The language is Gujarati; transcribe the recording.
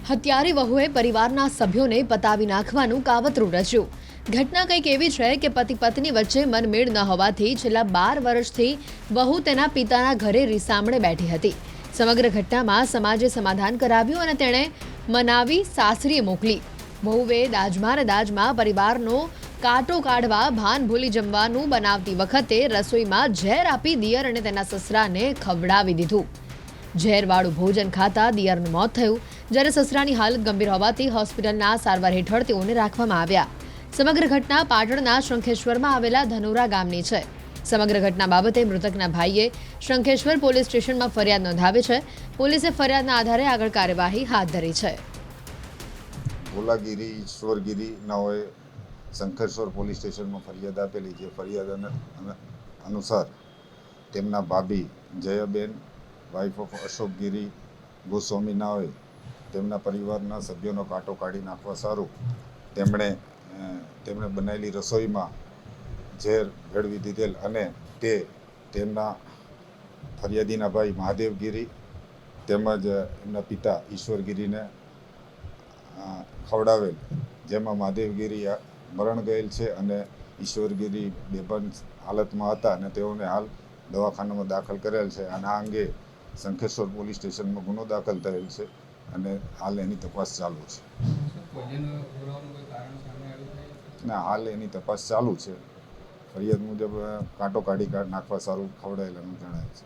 હત્યારી વહુએ પરિવારના સભ્યોને પતાવી નાખવાનું કાવતરું રચ્યું। ઘટના કંઈક એવી છે કે પતિ પત્ની વચ્ચે મનમેળ ન હોવાથી છેલ્લા 12 વર્ષથી વહુ તેના પિતાના ઘરે રીસામણે બેઠી હતી। સમગ્ર ઘટનામાં સમાજે સમાધાન કરાવ્યું અને તેણે મનાવી સાસરીએ મોકલી। વહુએ દાજમાં પરિવારનો કાંટો કાઢવા ભાન ભૂલી જમવાનું બનાવતી વખતે રસોઈમાં ઝેર આપી દિયર અને તેના સસરાને ખવડાવી દીધું। ઝેરવાળું ભોજન ખાતા દિયરનું મોત થયું, જ્યારે સસરાની હાલત ગંભીર હોવાથી હોસ્પિટલના સારવાર હેઠળ તેઓને રાખવામાં આવ્યા। સમગ્ર ઘટના પાટણના શંખેશ્વરમાં આવેલા ધનોરા ગામની છે। સમગ્ર ઘટના બાબતે મૃતકના ભાઈએ શંખેશ્વર પોલીસ સ્ટેશનમાં ફરિયાદ નોંધાવી છે। પોલીસે ફરિયાદના આધારે આગળ કાર્યવાહી હાથ ધરી છે। ભોલાગીરી ઈશ્વરગીરી નાઓએ શંખેશ્વર પોલીસ સ્ટેશનમાં ફરિયાદ આપેલી છે। ફરિયાદ અનુસાર તેમના ભાભી જયાબેન વાઇફ ઓફ અશોકગીરી ગોસ્વામી નાઓએ તેમના પરિવારના સભ્યોનો કાંટો કાઢી નાખવા સારું તેમણે બનાવેલી રસોઈમાં ઝેર ભેળવી દીધેલ અને તે તેમના ફરિયાદીના ભાઈ મહાદેવગીરી તેમજ એમના પિતા ઈશ્વરગીરીને ખવડાવેલ, જેમાં મહાદેવગીરી મરણ ગયેલ છે અને ઈશ્વરગીરી બેભાન હાલતમાં હતા અને તેઓને હાલ દવાખાનામાં દાખલ કરેલ છે અને આ અંગે શંખેશ્વર પોલીસ સ્ટેશનમાં ગુનો દાખલ થયેલ છે અને હાલ એની તપાસ ચાલુ છે। હાલ એની તપાસ ચાલુ છે। ફરિયાદ મુજબ કાંટો કાઢી નાખવા સારું ખવડાયેલાનું જણાય છે।